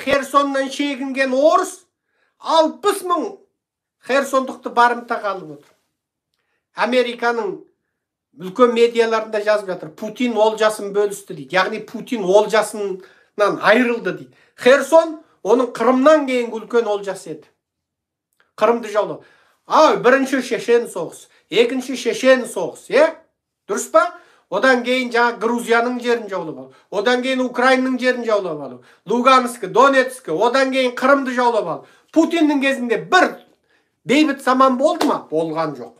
Херсоннан шегінген орыс 60 мың Херсондықты барымта қалып отыр. Американың үлкен медиаларында жазып жатыр. Путин олжасын бөлісті дейді. Яғни Путин олжасынан айырылды дейді. Херсон оның Қырымнан кейін үлкен олжасы еді. Қырымды жаулау. Бірінші Шешен соғысы, екінші Шешен соғысы, дұрыс па? Одан кейін жаңа Грузияның жерін жаулап алу. Одан кейін Украинаның жерін жаулап алу. Луганск, Донецк, одан кейін Қырымды жаулап алу. Путиннің кезінде бір бейбіт заман болды ма? Болған жоқ.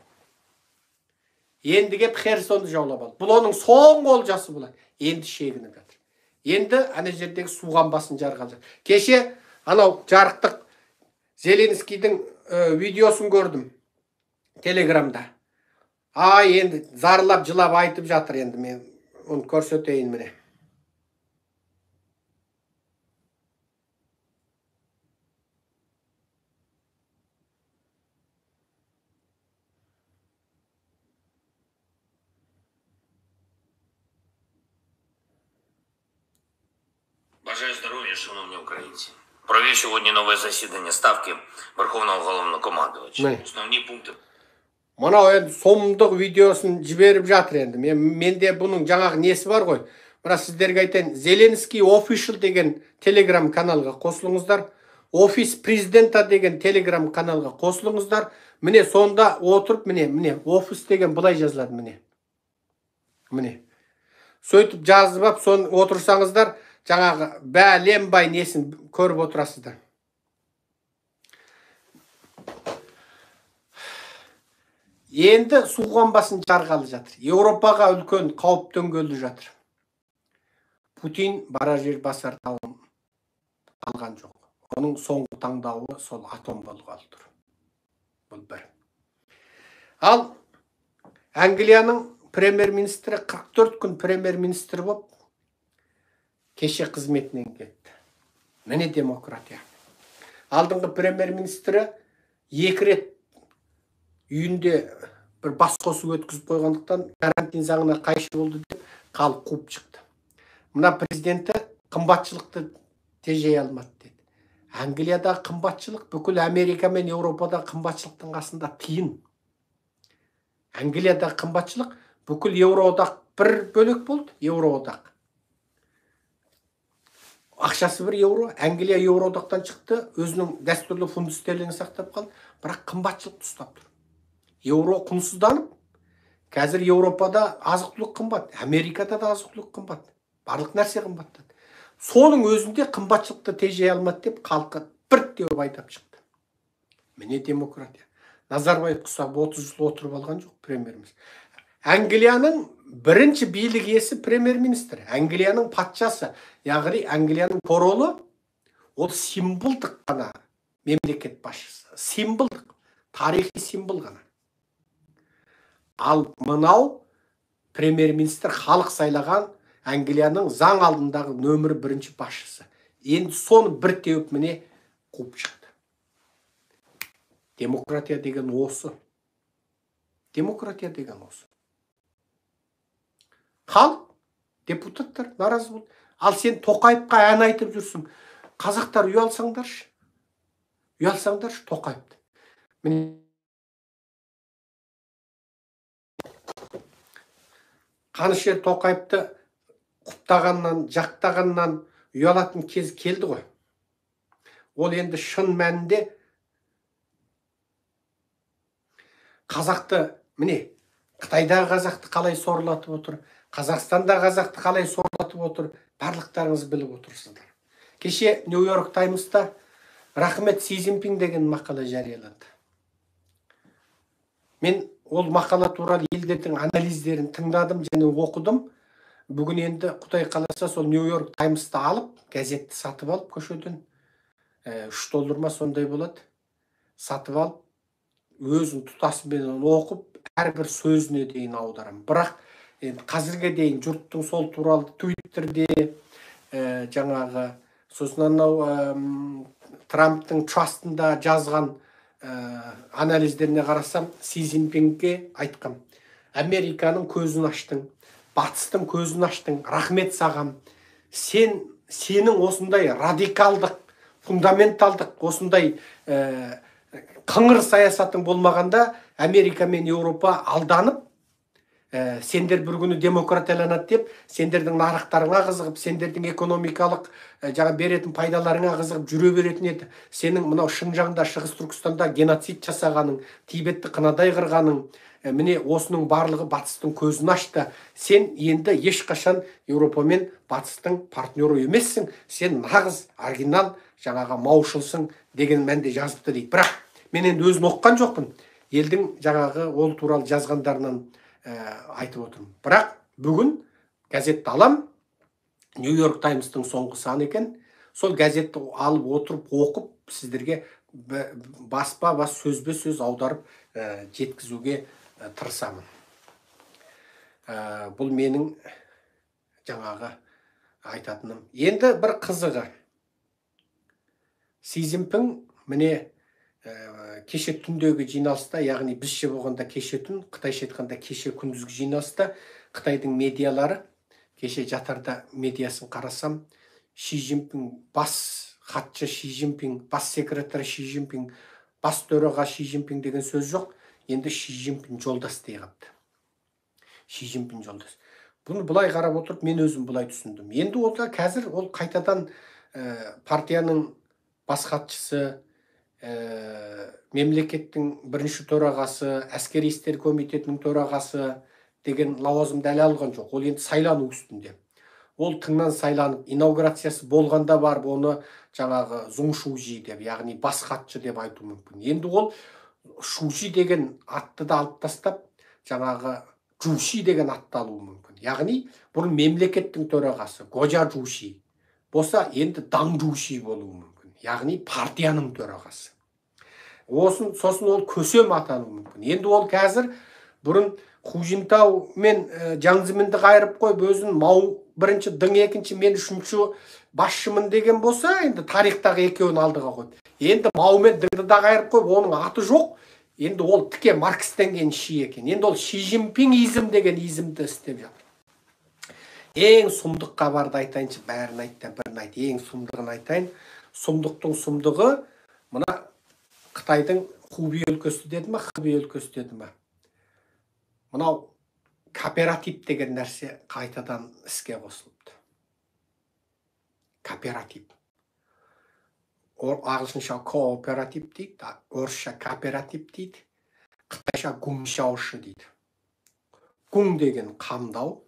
Енді кеп Херсонды жаулап алды. Бұл оның соңғы олжасы болады. Енді шегініп жатыр. Енді ана жердегі су қамбасын жарған жатыр. Кеше анау жарықтық Зеленскийдің видеосын көрдім Телеграмда. Енді зарлап жылап айтып жатыр. Енді мен оны көрсетейін міне. Бажаю здоров'я, шановні українці. Провів сьогодні нове засідання Ставки Верховного Головнокомандувача. Основні пункти. Мынау енді сомдық видеосын жіберіп жатыр енді. Менде бұның жаңағы несі бар ғой. Бірақ сіздерге айтайын, Зеленский Official деген Telegram каналға қосылыңыздар. Офис президента деген Telegram каналға қосылыңыздар. Міне сонда отырып, міне офис деген бұлай жазылады міне. Міне. Сөйтіп жазып, сон отырсаңыздар, жаңағы бәленбай несін көріп отырасыздар. Енді су қамбасын жарғалы жатыр. Еуропаға үлкен қауіп төнгелі жатыр. Путин барар жер басар тауын алған жоқ. Оның соңғы таңдауы сол атом болғалы тұр. Бұл бір. Ал Англияның премьер-министрі 44 күн премьер-министрі болып кеше қызметінен кетті. Міне демократия. Алдыңғы премьер-министрі 2 рет үйінде бір бас қосу өткізіп қойғандықтан карантин заңына қайшы болды деп қалып қуып шықты. Мына президенті қымбатшылықты тежей алмады деді. Англияда қымбатшылық бүкіл Америка мен Еуропада қымбатшылықтың қасында тиын. Англияда қымбатшылық бүкіл Еуроодақ бір бөлек болды, Еуроодақ. Ақшасы бір евро, Англия Еуроодақтан шықты, өзінің дәстүрлі фунт стерлинг сақтап қалды, бірақ қымбатшылықты ұстап тұр. Евро құнсызданып, қазір Еуропада азық-түлік қымбат, Америкада да азық-түлік қымбат, барлық нәрсе қымбаттады. Соның өзінде қымбатшылықты тежей алмады деп халыққа бірт деп айтып шықты. Міне демократия. Назарбаев құсап 30 жыл отырып алған жоқ премьеріміз. Англияның бірінші билік иесі премьер-министр, Англияның патшасы, яғни Англияның королы, ол символдық қана мемлекет басшысы, символдық, тарихи символ ғана. Ал мынау премьер-министр халық сайлаған Англияның заң алдындағы нөмір 1 басшысы. Енді соны бір теуіп міне қуып шықты. Демократия деген осы. Демократия деген осы. Халық, депутаттар наразы болды. Ал сен Тоқаевқа ән айтып жүрсің. Қазақтар ұялсаңдаршы. Ұялсаңдаршы Тоқаевты. Міне Қанышер Тоқаевты құптағаннан, жақтағаннан ұялатын кез келді ғой. Ол енді шын мәнінде қазақты, міне, Қытайдағы қазақты қалай сорлатып отыр, Қазақстанда қазақты қалай сорлатып отыр, барлықтарыңыз біліп отырсыздар. Кеше Нью-Йорк Таймста Рахмет Си Цзиньпин деген мақала жарияланды. Мен ол мақала туралы елдердің анализдерін тыңдадым және оқыдым. Бүгін енді Құдай қаласа сол Нью-Йорк Таймсты алып, газетті сатып алып көшеден, $3 ма сондай болады, сатып алып, өзін тұтасымен оқып, әрбір сөзіне дейін аударам. Бірақ қазірге дейін жұрттың сол туралы Твиттерде жаңағы сосын анау Трамптың трастында жазған анализдеріне қарасам, Си Цзиньпинге айтқам, Американың көзін аштың, батыстың көзін аштың, рахмет саған. Сенің осындай радикалдық фундаменталдық осындай қыңыр саясаттың болмағанда Америка мен Еуропа алданып, сендер бір күні демократияланады деп, сендердің нарықтарыңа қызығып, сендердің экономикалық жаңа беретін пайдаларыңа қызығып жүре беретін еді. Сенің мынау Шыңжаңда, Шығыс Түркістанда геноцид жасағаның, Тибетті қынадай қырғаның, міне осының барлығы батыстың көзін ашты. Сен енді ешқашан Еуропа мен батыстың партнері емессің. Сен нағыз оригинал жаңаға маушылсың деген мәнде жазыпты дейді. Бірақ мен енді өзін оққан жоқпын. Елдің жаңағы ол туралы жазғандарынан айтып отырмын. Бірақ бүгін газетті алам, Нью-Йорк Таймстың соңғы саны екен. Сол газетті алып отырып оқып, сіздерге баспа бас сөзбе сөз аударып жеткізуге тырысамын. Бұл менің жаңағы айтатыным. Енді бір қызығы. Си Цзиньпин міне кеше түндегі жиналыста, яғни бізше болғанда кеше түн, қытайша айтқанда кеше күндізгі жиналыста Қытайдың медиалары, кеше жатарда медиасын қарасам, Ши Цзиньпин, бас хатшы Ши Цзиньпин, бас секретарь Ши Цзиньпин, бас төраға Ши Цзиньпин деген сөз жоқ. Енді Ши Цзиньпин жолдас дей қапты. Ши Цзиньпин жолдас. Бұны бұлай қарап отырып, мен өзім бұлай түсіндім. Енді олда қазір ол қайтадан партияның бас хатшысы, мемлекеттің бірінші төрағасы, әскери істер комитетінің төрағасы деген лауазымды әлі алған жоқ. Ол енді сайлану үстінде. Ол тыңнан сайланып, инаугурациясы болғанда барып, оны жаңағы Зуң Шужи деп, яғни бас хатшы деп айту мүмкін. Енді ол Шужи деген атты да алып тастап, жаңағы Жуши деген атты алуы мүмкін. Яғни бұл мемлекеттің төрағасы, Гожа Жуши болса, енді Даң Жуши болуы мүмкін. Яғни партияның төрағасы. Сосын ол көсем атануы мүмкін. Енді ол қазір бұрын Ху Жинтау мен Жаң Зиминді қайырып қойып, өзін Мау бірінші, Дың екінші, мен үшінші басшымын деген болса, енді тарихтағы екеуін алдыға қойды. Енді Мау мен Дыңды да қайырып қойып, оның аты жоқ. Енді ол тіке Маркстен келген Ши екен. Енді ол Ши Цзиньпин изм деген измді істеп жатыр. Ең сұмдық хабарды айтайыншы, бәрін айтты, бірін айт. Ең сұмдығын айтайын. Сұмдықтың сұмдығы мына Қытайдың Хубей өлкесі деді ма, Хубей өлкесі деді ма. Мынау кооператив деген нәрсе қайтадан іске қосылыпты. Кооператив. Ағылшынша кооператив дейді, орысша кооператив дейді, қытайша гуңшаушы дейді. Гуң деген қамдау,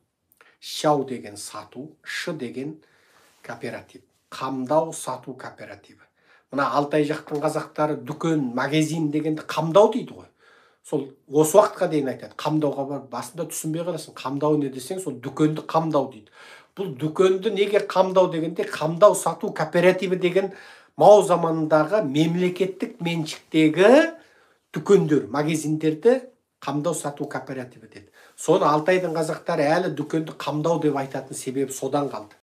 шау деген сату, шы деген кооператив. Қамдау, сату кооперативі. Мына Алтай жақтың қазақтары дүкен, магазин дегенді қамдау дейді ғой. Сол осы уақытқа дейін айтады. Қамдауға бар, басында түсінбей қаласың. Қамдау не десең, сол дүкенді қамдау дейді. Бұл дүкенді неге қамдау дегенде, қамдау сату кооперативі деген Мау заманындағы мемлекеттік меншіктегі дүкендер, магазиндерді қамдау сату кооперативі деді. Соны Алтайдың қазақтары әлі дүкенді қамдау деп айтатын себебі содан қалды.